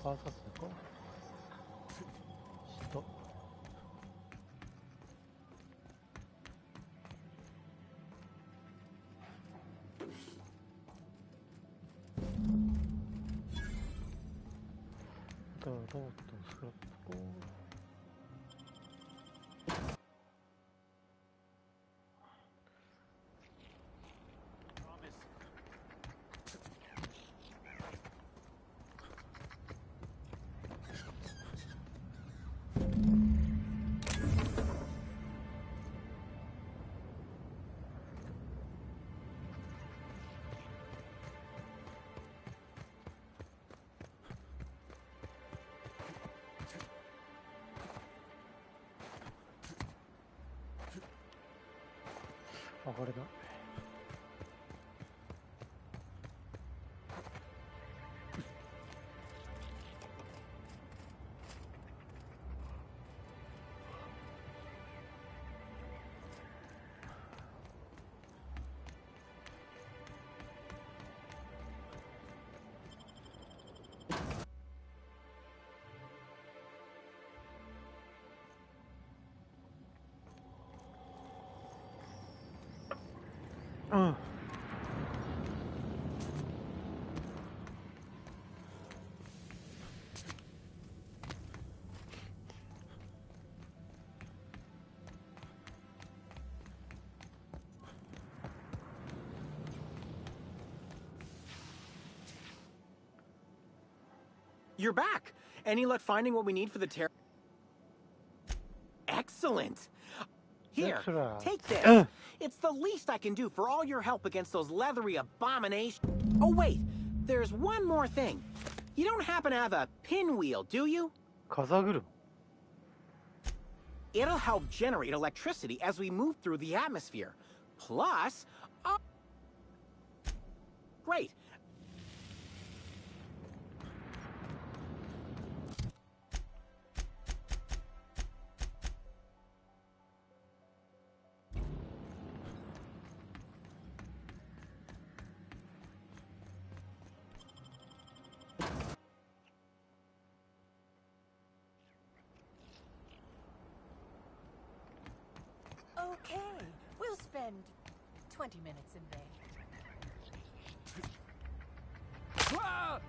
パーサスか下ロートスクラップこあ、これだ。うん。You're back! Any luck finding what we need for the terror? Excellent! Here, take this. It's the least I can do for all your help against those leathery abominations. Oh wait, there's one more thing. You don't happen to have a pinwheel, do you? 風車 It'll help generate electricity as we move through the atmosphere. Plus... Great. Okay, we'll spend 20 minutes in there. Ah!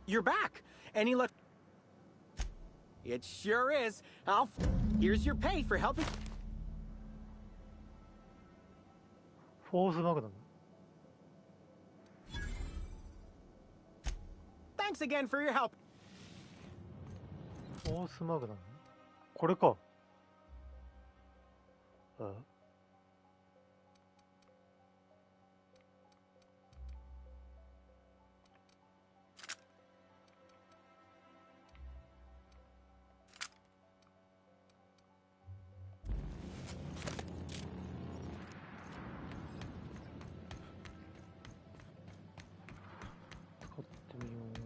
You're back! Any luck? It sure is. Here's your pay for helping. フォースマグナム Thanks again for your help. フォースマグナムこれかあ使ってみよう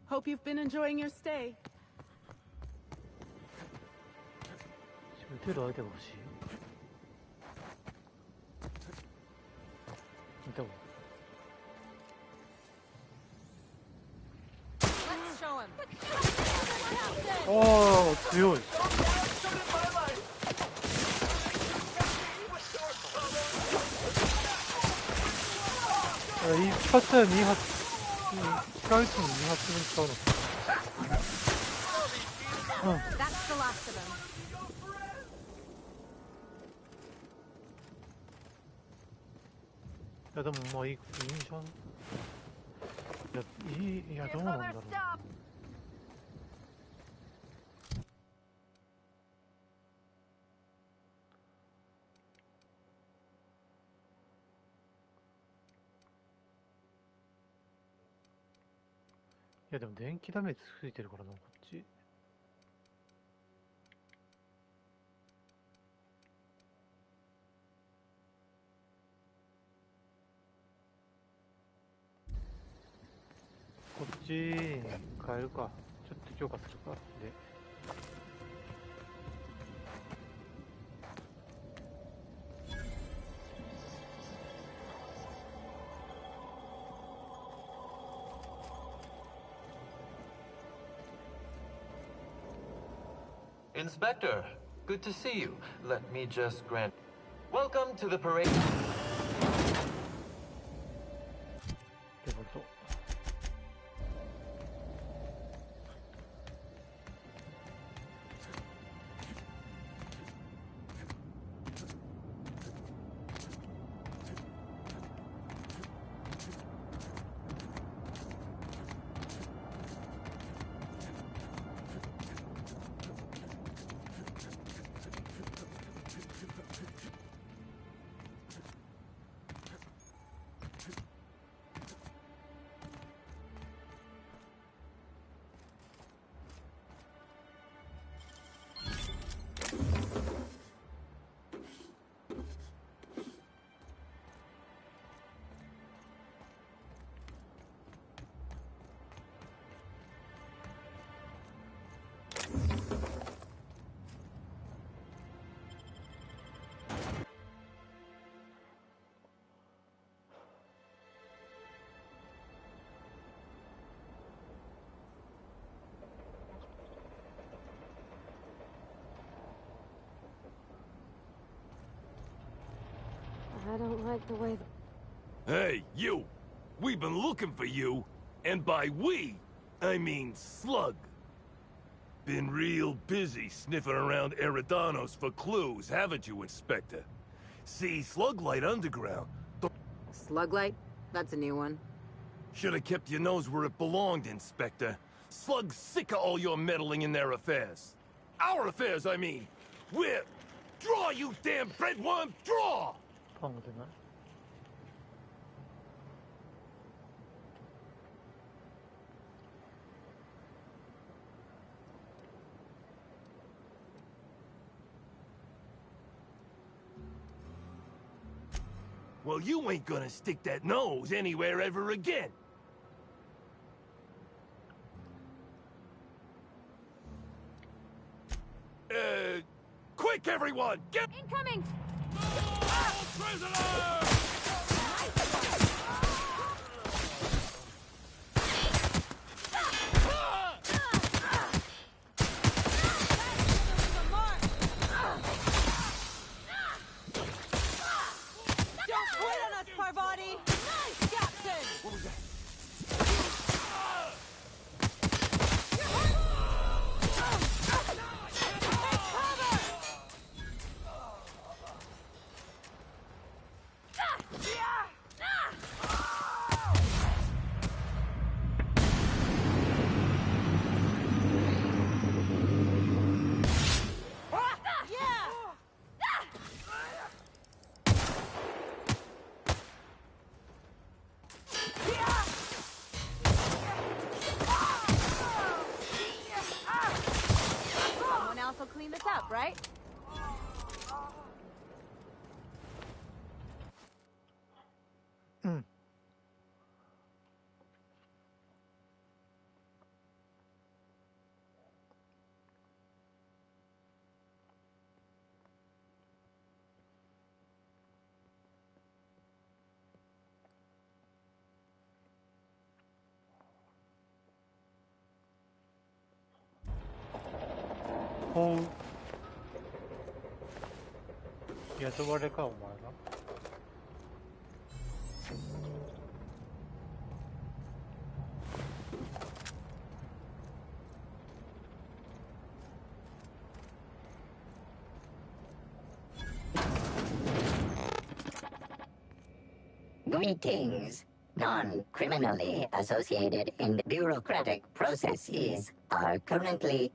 Hope you've been enjoying your stay. 撃てる相手が欲しい。見たわ。Let's show him. ああ、強い。一発は2発、使う人に2発分使うのか。うん。That's the last of them. いやでもまあいいんじゃん。いやどうなんだろう。いやでも電気ダメージついてるからな、こっち。こっちに変えるか。ちょっと強化するか。で。Inspector, good to see you. Let me just grant... Welcome to the parade. デフォルト。I don't like the way... Hey, you! We've been looking for you, and by we, I mean Slug. Been real busy sniffing around Eridanos for clues, haven't you, Inspector? See, Sluglight Underground... Sluglight? That's a new one. Should have kept your nose where it belonged, Inspector. Slug's sick of all your meddling in their affairs. Our affairs, I mean. We're... Draw, you damn breadworm! Draw! パンが出ない。Well, you ain't gonna stick that nose anywhere ever again. Quick, everyone! Get... Incoming! Prisoner! Right? うん。こう雇われかお前な。Greetings. Non-criminally associated and bureaucratic processes are currently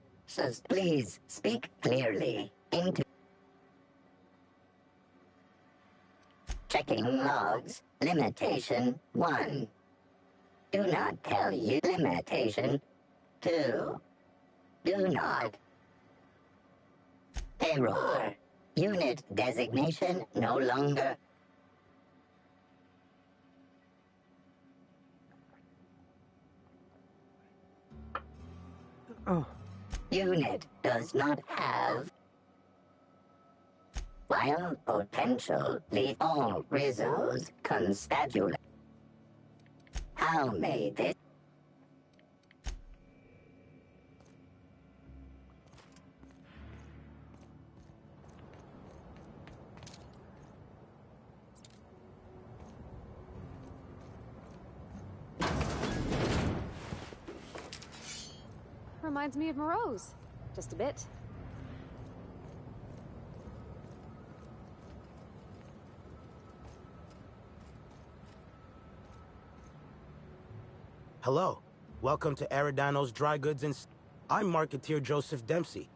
please speak clearly into checking logs. Limitation 1. Do not tell you. Limitation 2. Do not. Error. Unit designation no longer. Unit does not have. While potentially all results constabulate. How may this? Reminds me of Moreau's. Just a bit. Hello. Welcome to Aridano's Dry Goods and... I'm Marketeer Joseph Dempsey.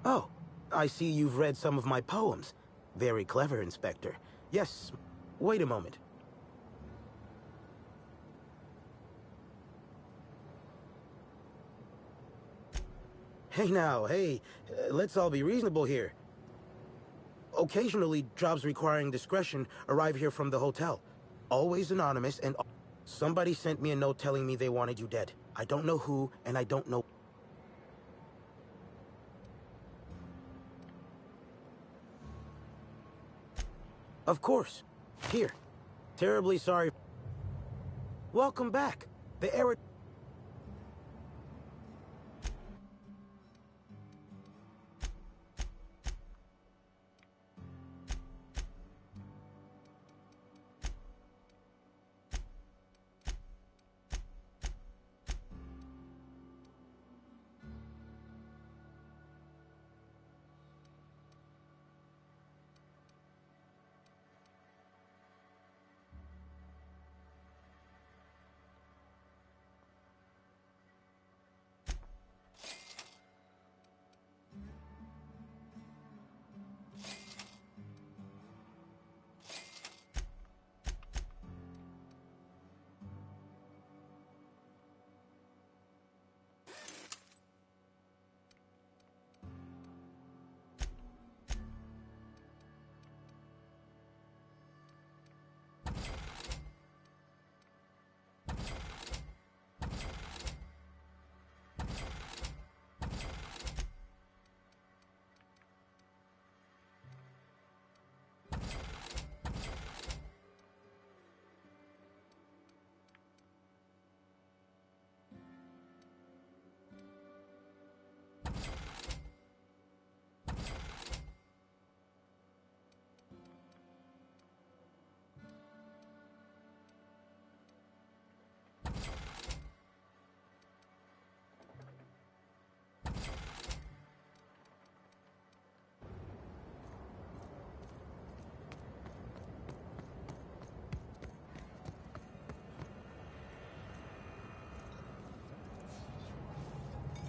Oh, I see you've read some of my poems. Very clever, Inspector. Yes. Wait a moment. Hey now, hey. Let's all be reasonable here. Occasionally, jobs requiring discretion arrive here from the hotel. Always anonymous, and somebody sent me a note telling me they wanted you dead. I don't know who, and I don't know... Of course. Here. Terribly sorry. Welcome back. The error...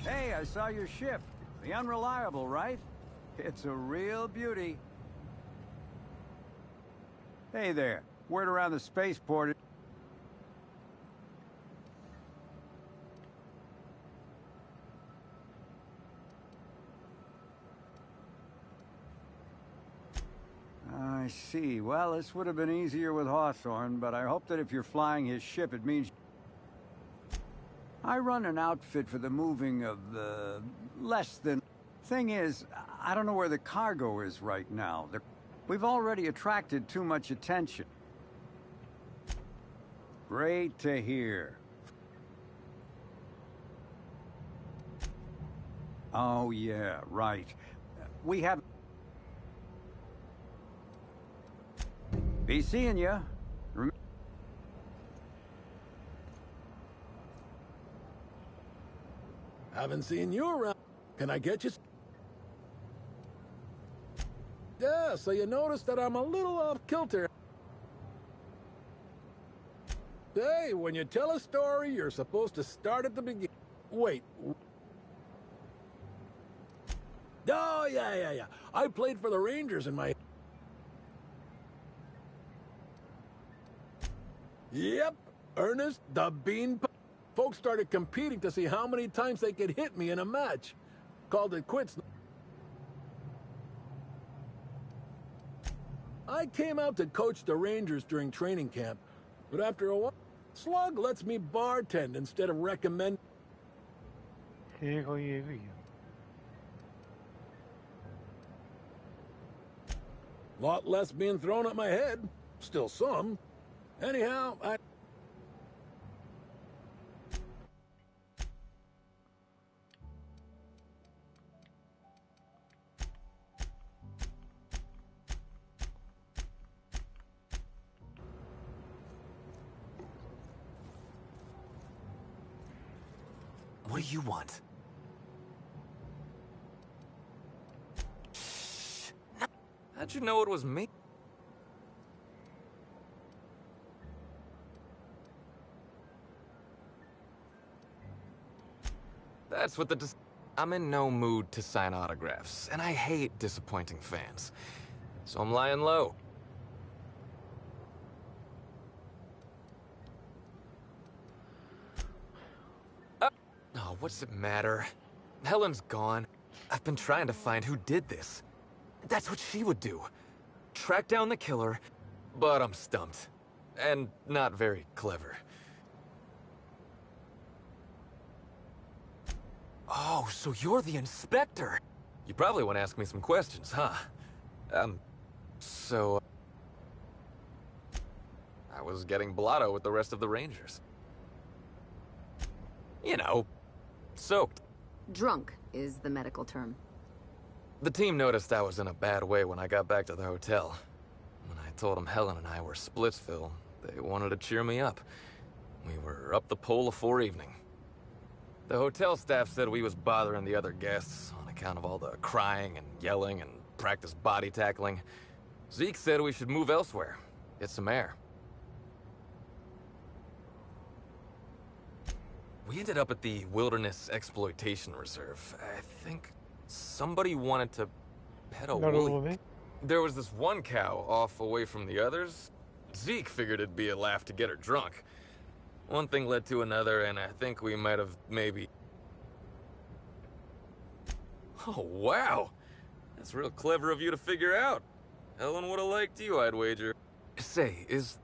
Hey, I saw your ship. The Unreliable, right? It's a real beauty. Hey there. Word around the spaceport. I see. Well, this would have been easier with Hawthorne, but I hope that if you're flying his ship, it means... I run an outfit for the moving of the less than... Thing is, I don't know where the cargo is right now. We've already attracted too much attention. Great to hear. Oh, yeah, right. We have... Be seeing ya. Haven't seen you around. Can I get you? Yeah, so you noticed that I'm a little off kilter. Hey, when you tell a story, you're supposed to start at the beginning. Wait. Oh, yeah. I played for the Rangers in my... Yep, Ernest the Bean... Folks started competing to see how many times they could hit me in a match. Called it quits. I came out to coach the Rangers during training camp, but after a while, Slug lets me bartend instead of recommend. Lot less being thrown at my head. Still some. Anyhow, What do you want? How'd you know it was me? That's what the... I'm in no mood to sign autographs, and I hate disappointing fans. So I'm lying low. Oh, what's it matter? Helen's gone. I've been trying to find who did this. That's what she would do. Track down the killer, but I'm stumped. And not very clever. Oh, so you're the inspector. You probably want to ask me some questions, huh? So... I was getting blotto with the rest of the Rangers. You know, soaked. Drunk is the medical term. The team noticed I was in a bad way when I got back to the hotel. When I told them Helen and I were Splitsville, they wanted to cheer me up. We were up the pole afore evening. The hotel staff said we was bothering the other guests on account of all the crying and yelling and practice body tackling. Zeke said we should move elsewhere, get some air. We ended up at the Wilderness Exploitation Reserve. I think somebody wanted to pet a woolly. There was this one cow off away from the others. Zeke figured it'd be a laugh to get her drunk. One thing led to another, and I think we might have maybe... Oh, wow! That's real clever of you to figure out. Helen would have liked you, I'd wager. Say, is...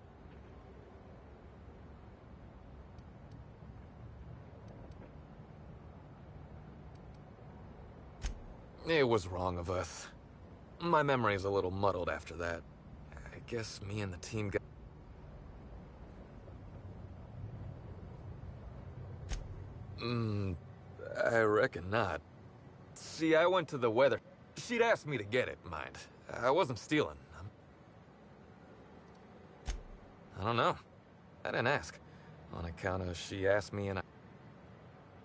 It was wrong of us. My memory's a little muddled after that. I guess me and the team got... I reckon not. See, I went to the weather. She'd asked me to get it, mind. I wasn't stealing. I don't know. I didn't ask. On account of she asked me and I...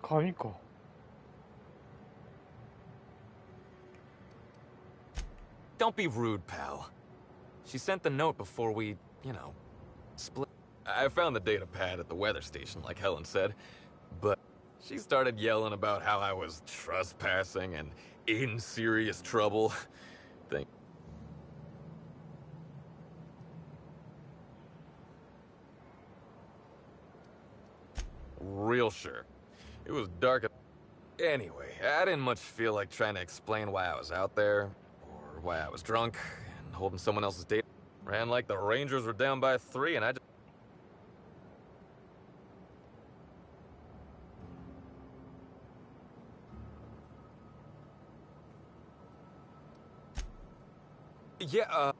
그러니까. Don't be rude, pal. She sent the note before we, you know, split. I found the data pad at the weather station, like Helen said, but she started yelling about how I was trespassing and in serious trouble. Real sure. It was dark. Anyway, I didn't much feel like trying to explain why I was out there, or why I was drunk, and holding someone else's date. Ran like the Rangers were down by 3, and I just... Yeah,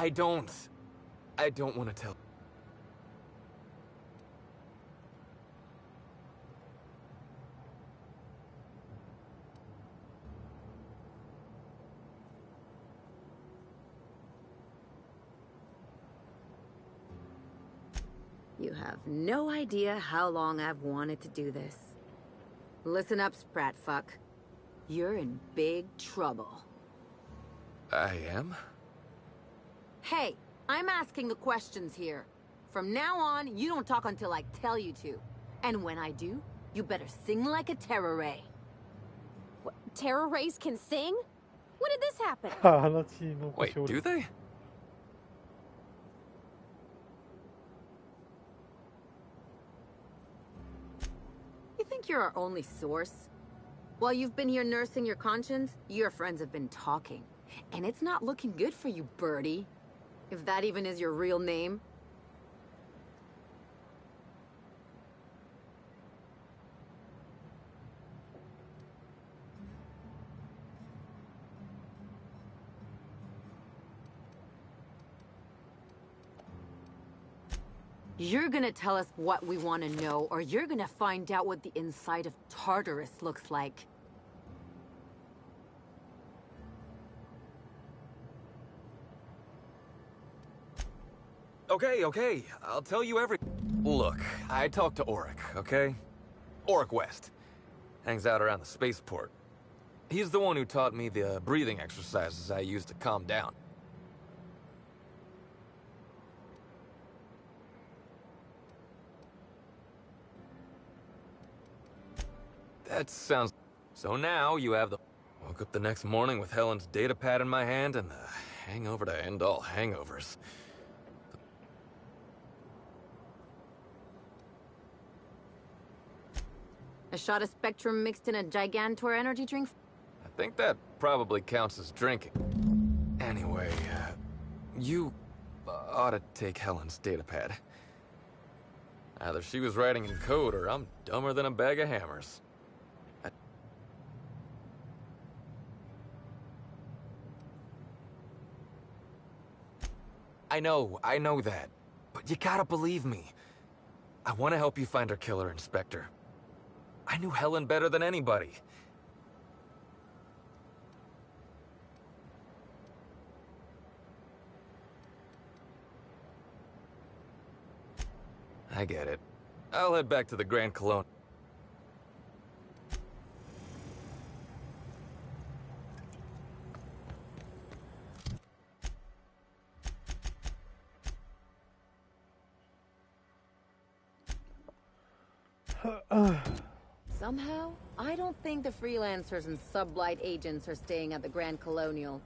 I don't want to tell. You have no idea how long I've wanted to do this. Listen up, Spratfuck. You're in big trouble. I am? Hey, I'm asking the questions here. From now on, you don't talk until I tell you to. And when I do, you better sing like a terror ray. What, terror rays can sing? When did this happen? Wait, do they? You think you're our only source? While you've been here nursing your conscience, your friends have been talking. And it's not looking good for you, Birdie. If that even is your real name. You're gonna tell us what we want to know, or you're gonna find out what the inside of Tartarus looks like. Okay, I'll tell you Look, I talked to Auric, okay? Auric West. Hangs out around the spaceport. He's the one who taught me the breathing exercises I use to calm down. That sounds... So now you have the... Woke up the next morning with Helen's data pad in my hand and the hangover to end all hangovers. A shot of Spectrum mixed in a Gigantor energy drink? I think that probably counts as drinking. Anyway, you ought to take Helen's data pad. Either she was writing in code or I'm dumber than a bag of hammers. I know that. But you gotta believe me. I want to help you find her killer, Inspector. I knew Helen better than anybody. I get it. I'll head back to the Grand Cologne. Somehow, I don't think the freelancers and sublight agents are staying at the Grand Colonial.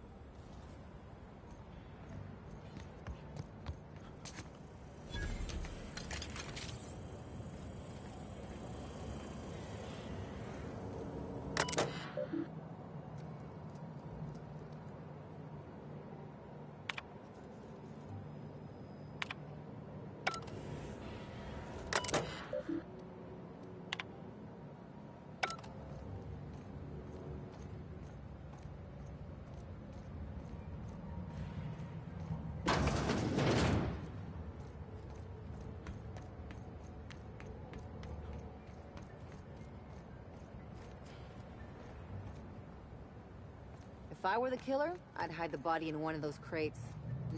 If I were the killer, I'd hide the body in one of those crates.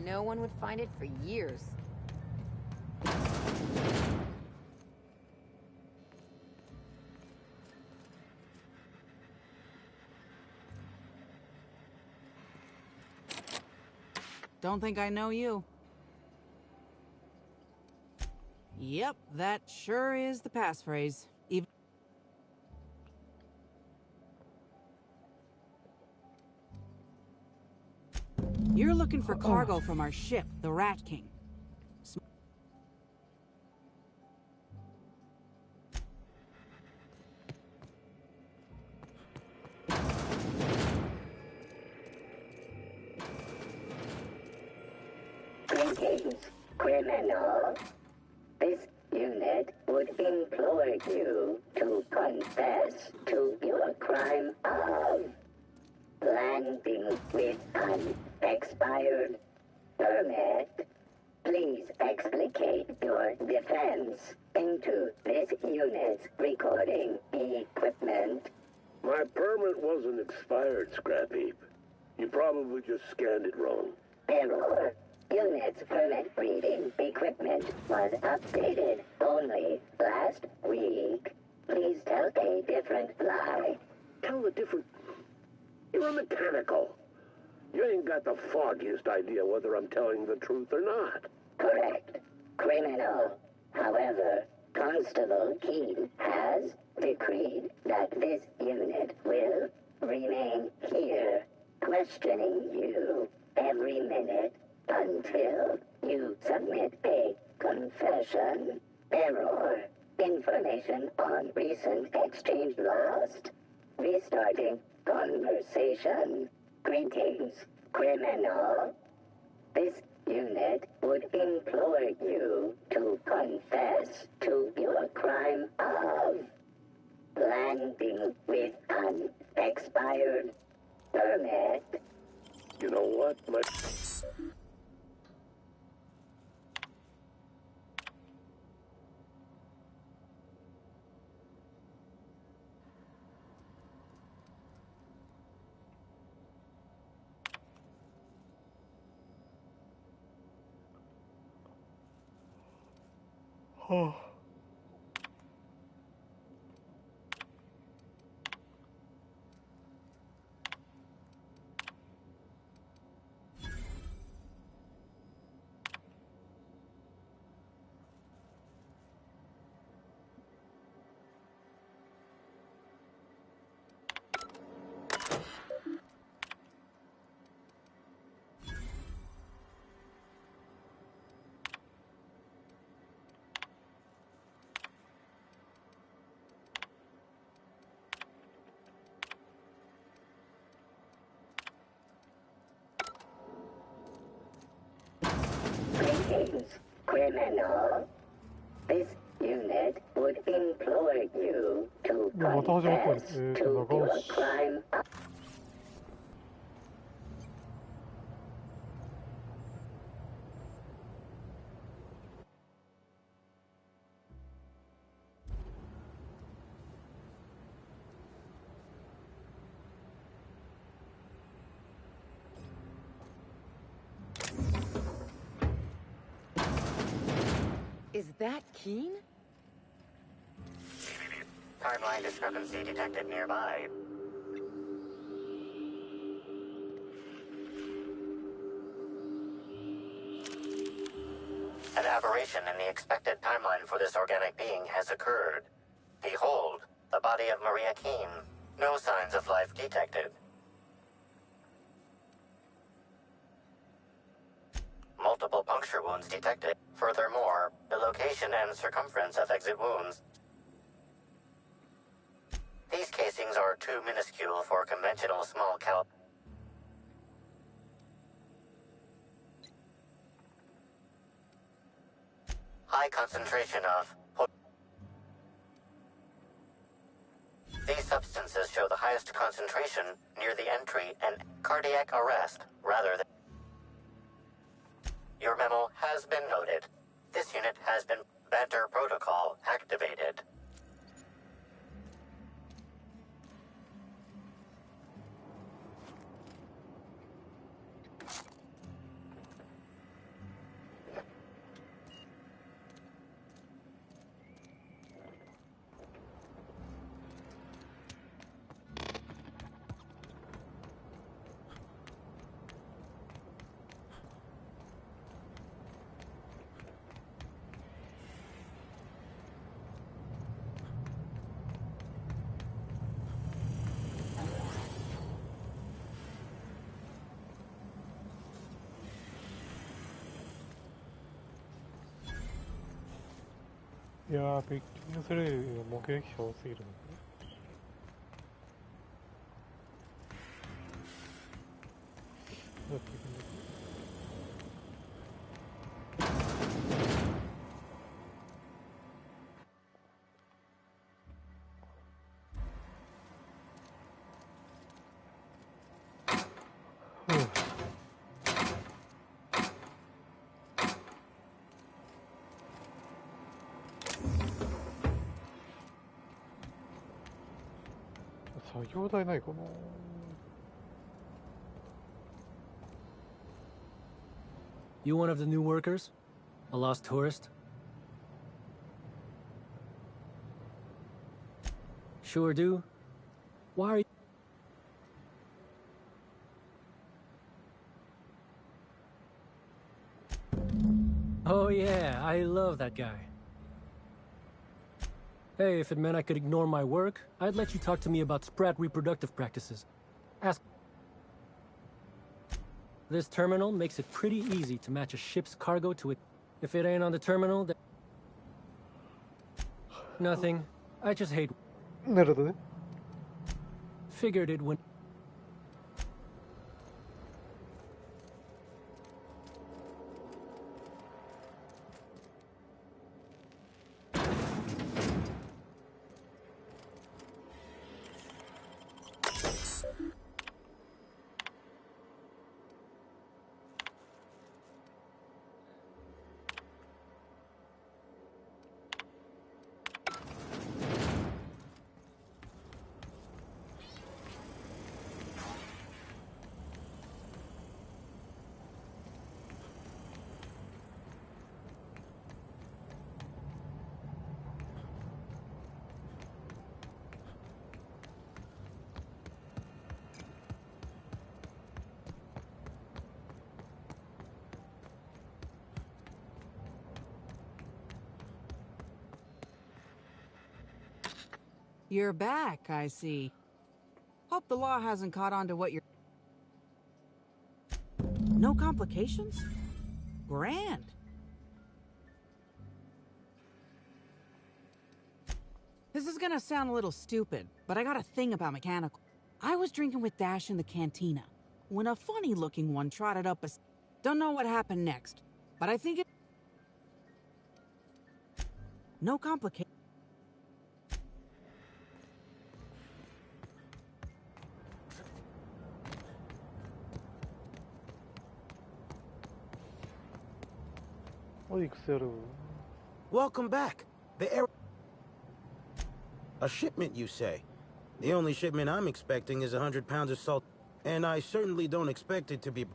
No one would find it for years. Don't think I know you. Yep, that sure is the passphrase. Even you're looking for cargo from our ship, the Rat King. Greetings, criminal. This unit would implore you to confess to your crime of landing with an expired Permit. Please explicate your defense into this unit's recording equipment. My permit wasn't expired, Scrap Heap. You probably just scanned it wrong. Error. Unit's permit reading equipment was updated only last week. Please tell a different lie. Tell a different... You're a mechanical. You ain't got the foggiest idea whether I'm telling the truth or not. Correct. Criminal. However, Constable Keene has decreed that this unit will remain here, questioning you every minute until you submit a confession. Error. Information on recent exchange lost. Restarting conversation. Greetings, criminal. This unit would implore you to confess to your crime of landing with an expired permit. You know what? Oh. Greetings, criminal. This unit would implore you to confess to your crime of... Is that Keene? Timeline discrepancy detected nearby. An aberration in the expected timeline for this organic being has occurred. Behold, the body of Maria Keene. No signs of life detected. Multiple puncture wounds detected. Furthermore, the location and circumference of exit wounds. These casings are too minuscule for conventional small caliber. High concentration of... These substances show the highest concentration near the entry and cardiac arrest, rather than... Your memo has been noted. This unit has been Banter Protocol activated.いやー、ピッキングスレイ目撃者多すぎるの。どうやって行くんだっけ。作業台ないかな。 You one of the new workers? A lost tourist? Sure do. Why are you... Oh yeah, I love that guy. Hey, if it meant I could ignore my work, I'd let you talk to me about sprat reproductive practices. Ask... This terminal makes it pretty easy to match a ship's cargo to it. If it ain't on the terminal, then... Nothing. I just hate... なるほどね。 Figured it would... You're back, I see. Hope the law hasn't caught on to what you're... No complications? Grand. This is gonna sound a little stupid, but I got a thing about mechanical. I was drinking with Dash in the cantina, when a funny-looking one trotted up a... Don't know what happened next, but I think it... No complications. Welcome back. The air... A shipment, you say? The only shipment I'm expecting is 100 pounds of salt, and I certainly don't expect it to be...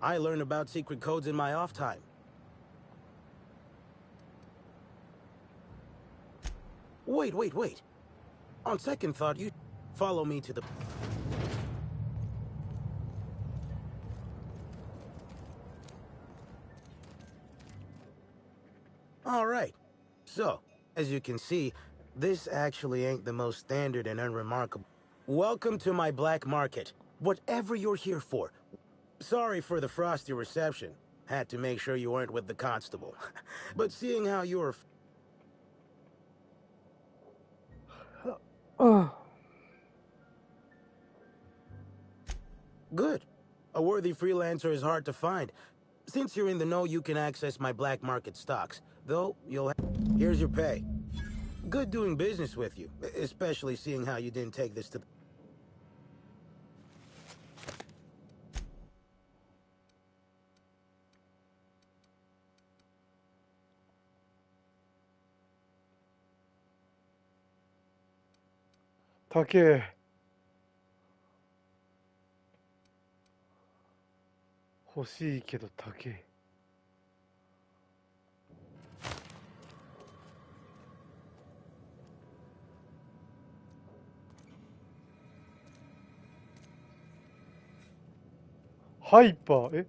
I learn about secret codes in my off time. Wait. On second thought, you follow me to the... All right. So, as you can see, this actually ain't the most standard and unremarkable. Welcome to my black market. Whatever you're here for. Sorry for the frosty reception. Had to make sure you weren't with the constable. But seeing how you're... Good. A worthy freelancer is hard to find. Since you're in the know, you can access my black market stocks. Though, you'll have... Here's your pay. Good doing business with you, especially seeing how you didn't take this to... Take. 欲しいけど高え。ハイパー、諦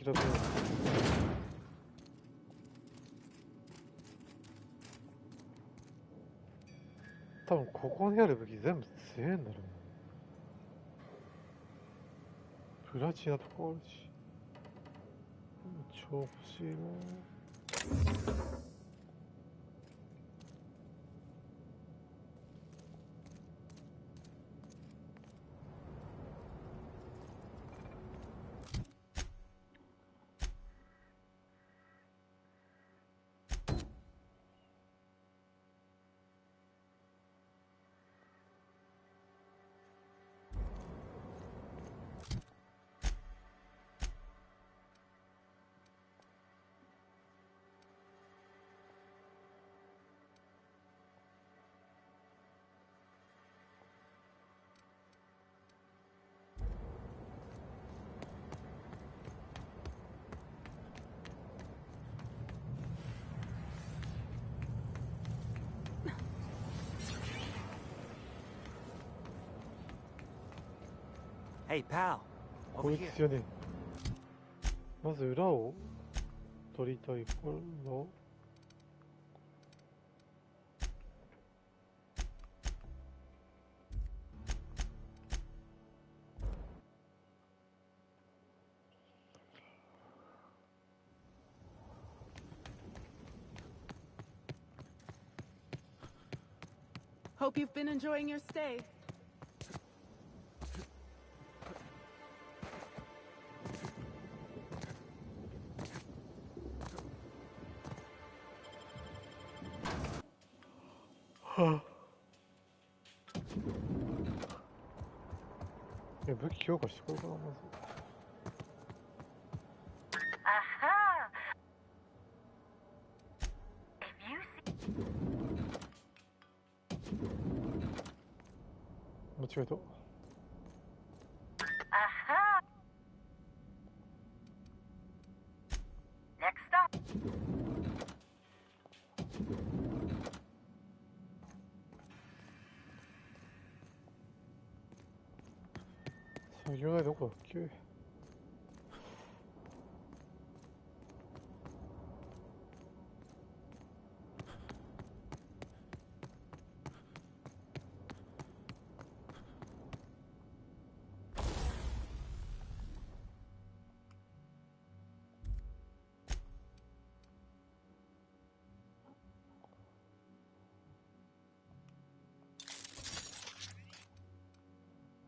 めよう。多分ここにある武器全部強えんだろうな。プラチナとかあるし。超欲しいな。Hey, pal. こいつよね。まず裏を取りたいから。Hope you've been enjoying your stay. 야, 武器強化してこようかな、まず。Aha! If you see... 間違えた。Aha! Next stop. 作業台どこだっけ？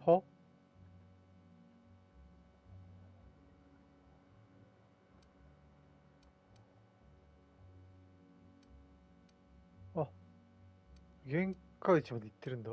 は？あ、限界値まで行ってるんだ。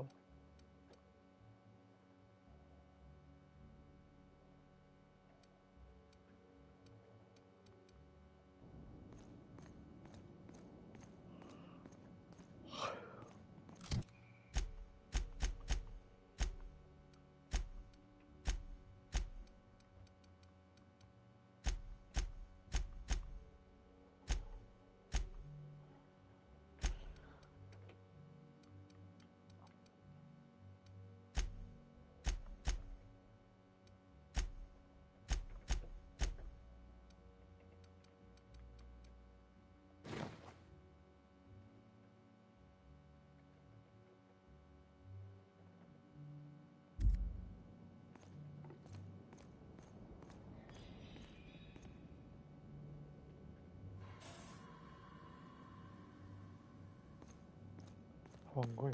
番号や。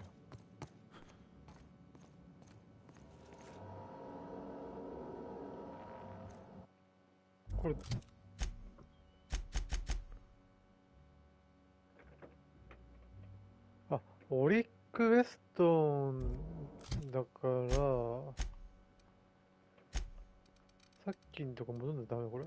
これあ、オリックウェストンだからさっきのとこ戻んないとダメこれ。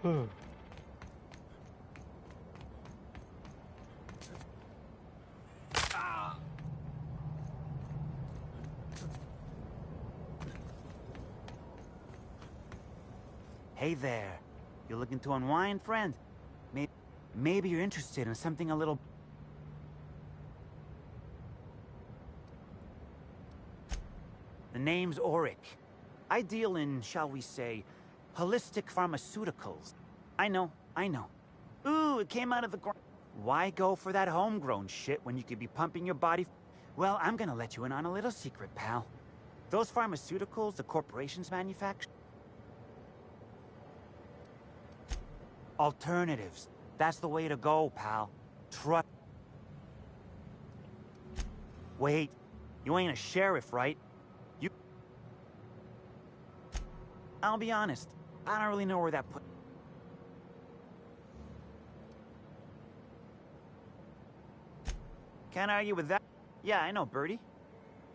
うんHey there. You looking to unwind, friend? Maybe you're interested in something a little... The name's Auric. I deal in, shall we say, holistic pharmaceuticals. I know. Ooh, it came out of the ground. Why go for that homegrown shit when you could be pumping your body? Well, I'm gonna let you in on a little secret, pal. Those pharmaceuticals the corporations manufacture... Alternatives. That's the way to go, pal. Trust. Wait, you ain't a sheriff, right? You... I'll be honest, I don't really know where that put... Can't argue with that. Yeah, I know, Bertie.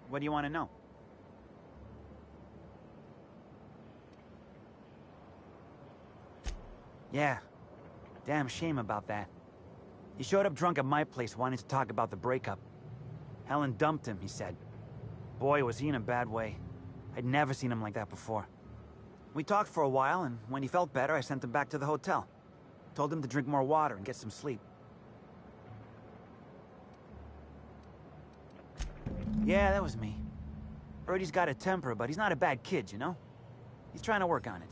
What do you want to know? Yeah. Damn shame about that. He showed up drunk at my place wanting to talk about the breakup. Helen dumped him, he said. Boy, was he in a bad way. I'd never seen him like that before. We talked for a while, and when he felt better, I sent him back to the hotel. Told him to drink more water and get some sleep. Yeah, that was me. Birdie's got a temper, but he's not a bad kid, you know? He's trying to work on it.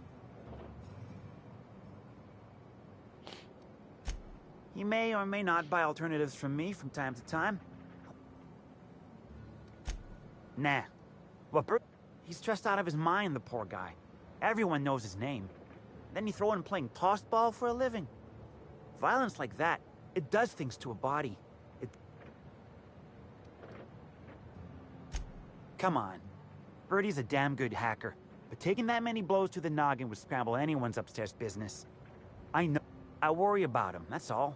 He may or may not buy alternatives from me from time to time. Nah. What, he's stressed out of his mind, the poor guy. Everyone knows his name. Then you throw in playing tossed ball for a living. Violence like that, it does things to a body. Come on. Birdie's a damn good hacker, but taking that many blows to the noggin would scramble anyone's upstairs business. I know. I worry about him, that's all.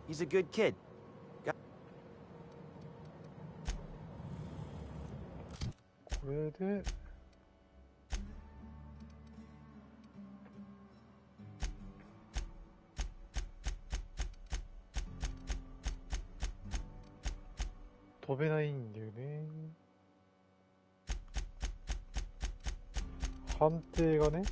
He's a good kid. Good.飛べないんだよね。判定がね。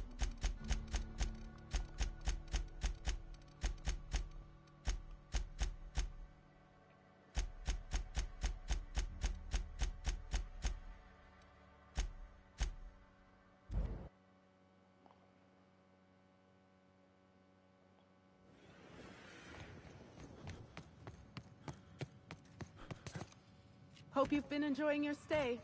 Hope you've been enjoying your stay.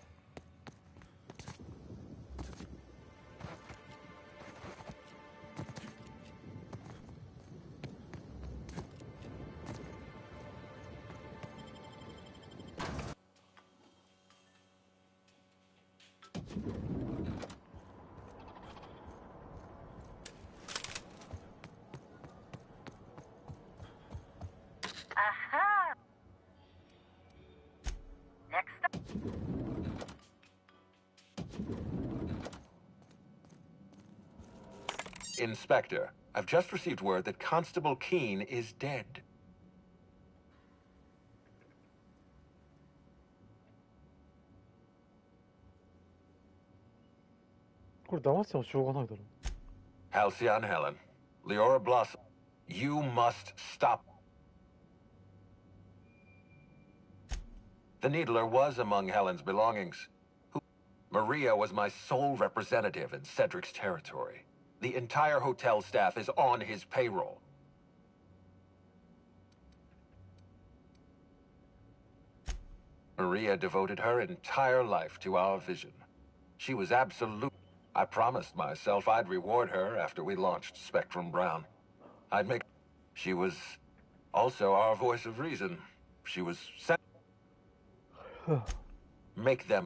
Aha! Next up. Inspector, I've just received word that Constable Keene is dead. これ騙してもしょうがないだろ。 Halcyon Helen, Leora Blossom, you must stop. The Needler was among Helen's belongings. Maria was my sole representative in Cedric's territory. The entire hotel staff is on his payroll. Maria devoted her entire life to our vision. She was absolute. I promised myself I'd reward her after we launched Spectrum Brown. I'd make... She was also our voice of reason. She was sent... Make them...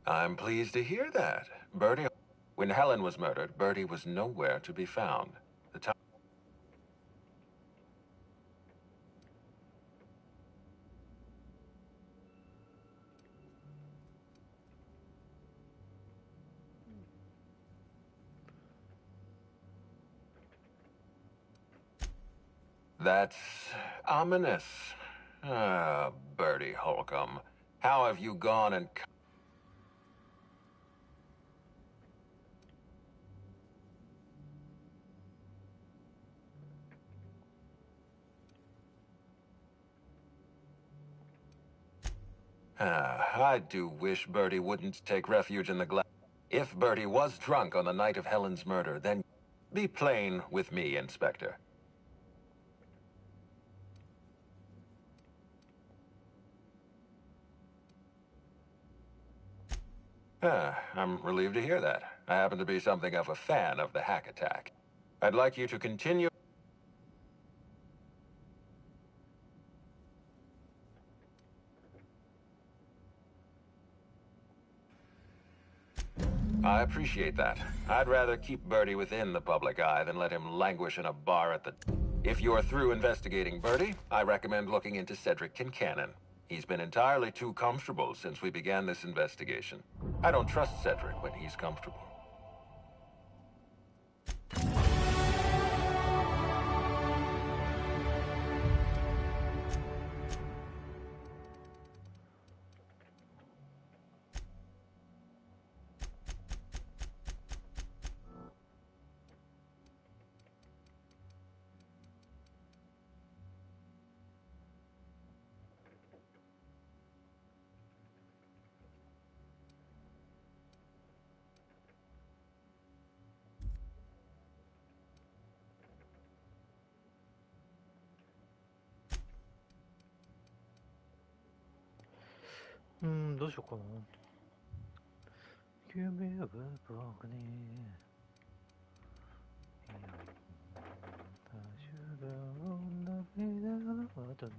I'm pleased to hear that. Bertie... When Helen was murdered, Bertie was nowhere to be found. The time... That's ominous. Ah, Bertie Holcomb. How have you gone and... I do wish Bertie wouldn't take refuge in the glass. If Bertie was drunk on the night of Helen's murder, then be plain with me, Inspector. I'm relieved to hear that. I happen to be something of a fan of the hack attack. I'd like you to continue... I appreciate that. I'd rather keep Bertie within the public eye than let him languish in a bar at the... If you're through investigating Bertie, I recommend looking into Cedric Kincannon. He's been entirely too comfortable since we began this investigation. I don't trust Cedric when he's comfortable. どうしようかな。夢は僕に涙の後に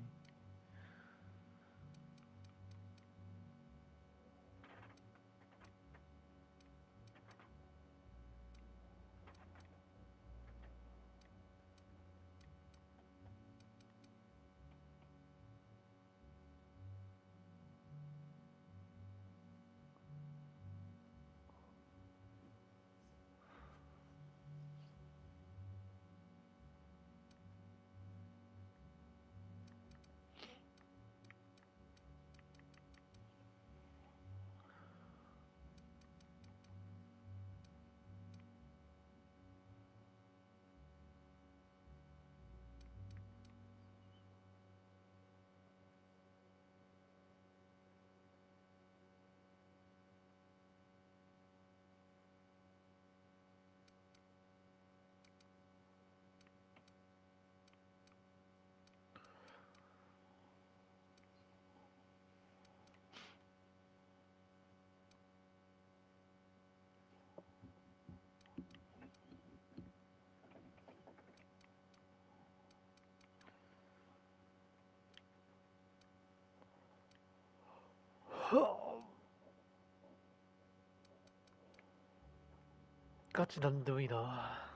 ガチなんでもいいな。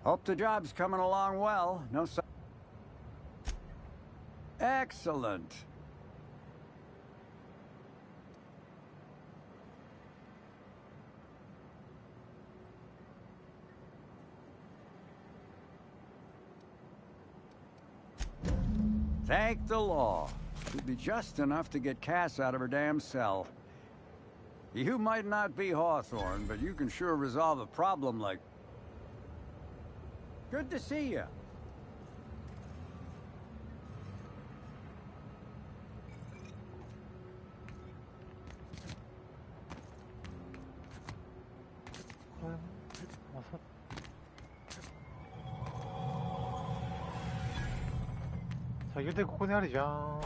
Hope the job's coming along well. No sign. Excellent. Thank the law. Should be just enough to get Cass out of her damn cell. You might not be Hawthorne, but you can sure resolve a problem like... Good to see you. 자, 이럴 때 코코네 하리자.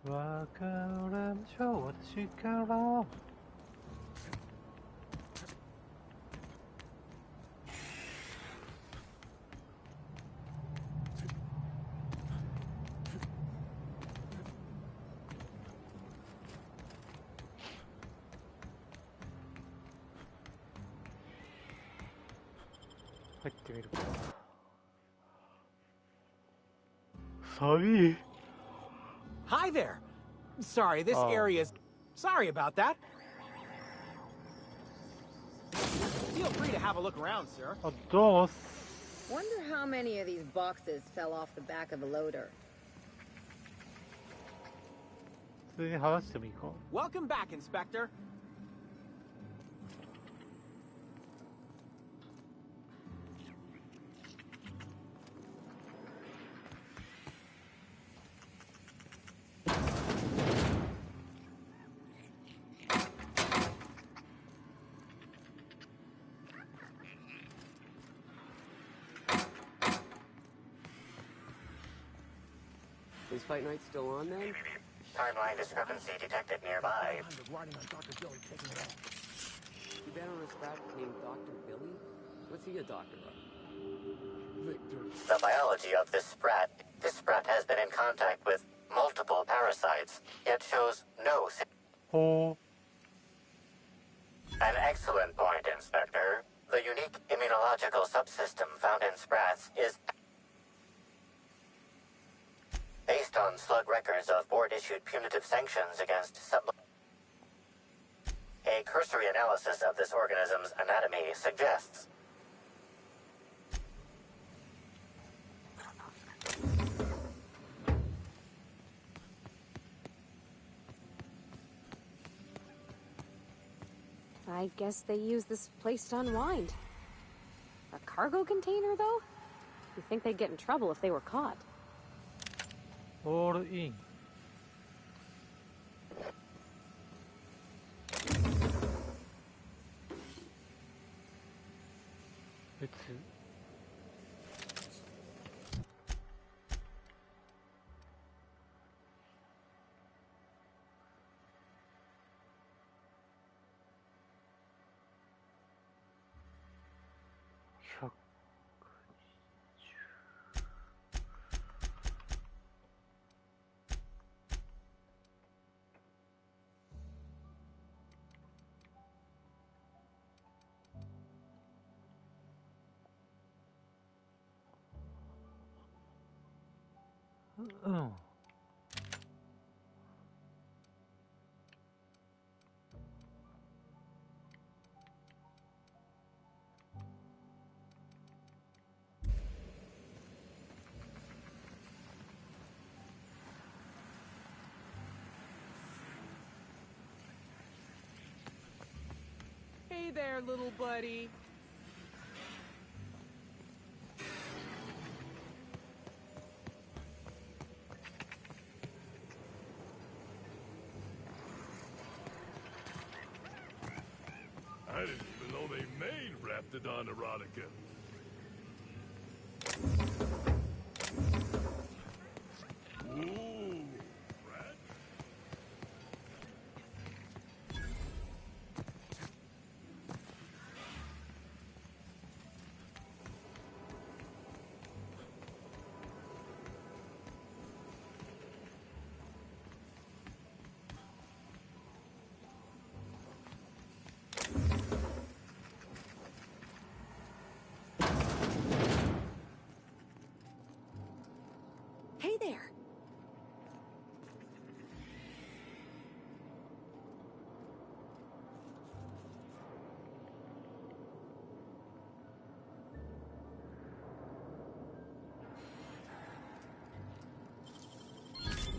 와가람 저私から入ってみるか。寒い。 Hi there. Sorry, this area's... Sorry about that. Feel free to have a look around, sir. どうも。 Wonder how many of these boxes fell off the back of the loader. 普通に話してもいいか。 Welcome back, Inspector. Is Fight Night still on then? Timeline discrepancy detected nearby. You bet on a sprat named Dr. Billy? What's he a doctor of? Victor. The biology of this sprat has been in contact with multiple parasites, yet shows no... An excellent point, Inspector. The unique immunological subsystem found in sprats is... based on slug records of board-issued punitive sanctions against sub... A cursory analysis of this organism's anatomy suggests... I guess they use this place to unwind. A cargo container, though? You think they'd get in trouble if they were caught? All in. It's... Oh. Hey there, little buddy. I didn't even know they made Raptidon erotica. Ooh, rat? Hey there.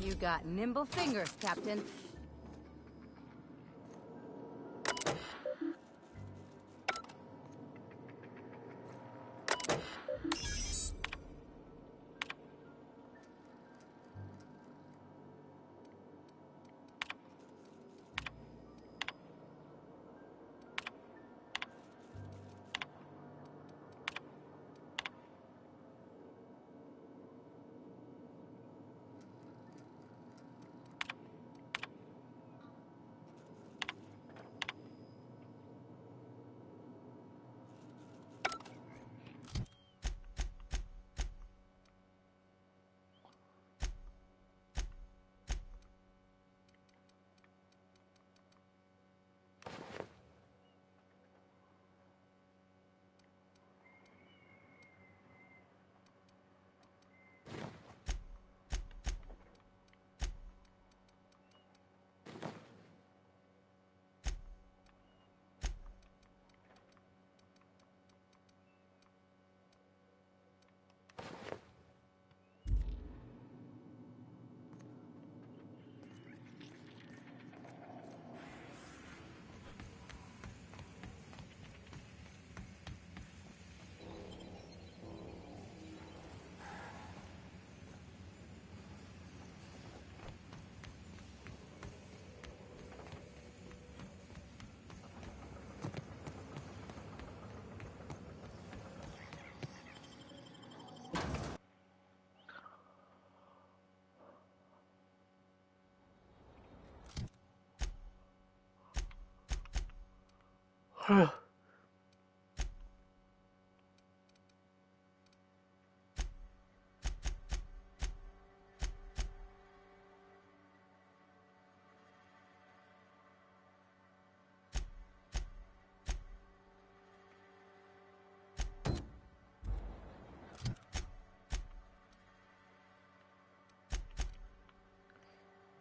You got nimble fingers, Captain.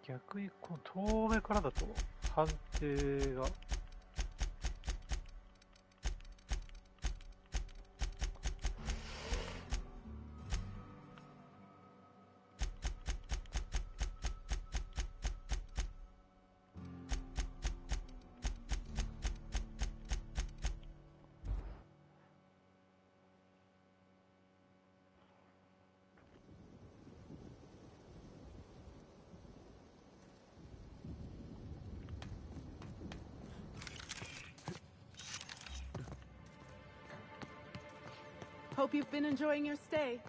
逆にこの遠目からだと判定がHope you've been enjoying your stay.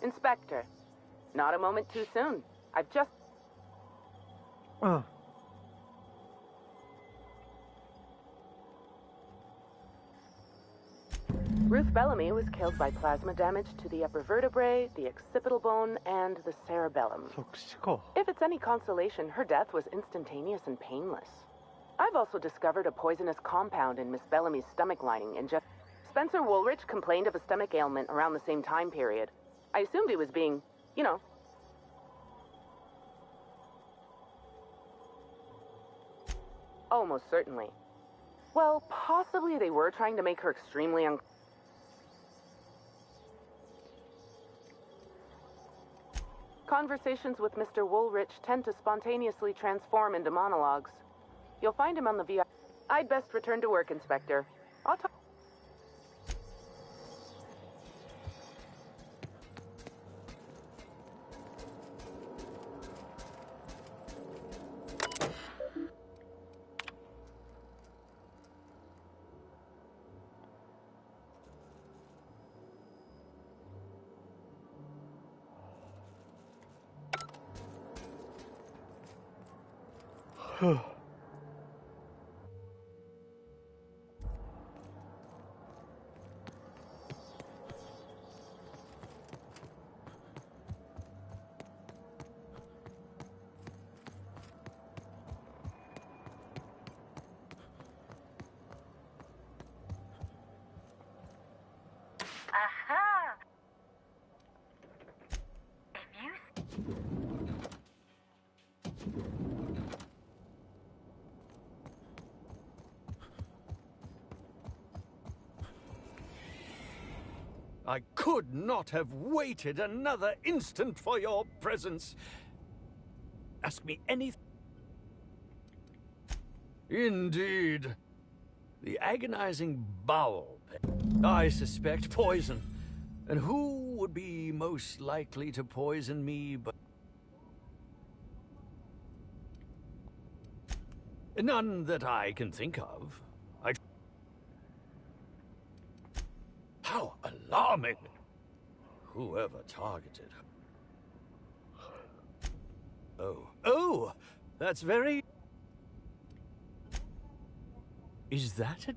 Inspector, not a moment too soon. I've just... Ruth Bellamy was killed by plasma damage to the upper vertebrae, the occipital bone, and the cerebellum. If it's any consolation, her death was instantaneous and painless. I've also discovered a poisonous compound in Miss Bellamy's stomach lining and just... Spencer Woolrich complained of a stomach ailment around the same time period. I assumed he was being, you know... Almost certainly. Well, possibly they were trying to make her extremely Conversations with Mr. Woolrich tend to spontaneously transform into monologues. You'll find him on the VI... I'd best return to work, Inspector. I'll talk... Aha! If you... I could not have waited another instant for your presence. Ask me anything. Indeed. The agonizing bowel pain. I suspect poison. And who would be most likely to poison me but... None that I can think of. How alarming! Whoever targeted her. Oh, that's very... Is that a...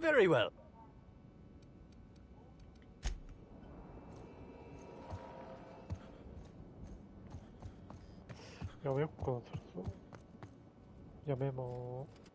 Very well.やめよっかな、そろそろ。やめまー。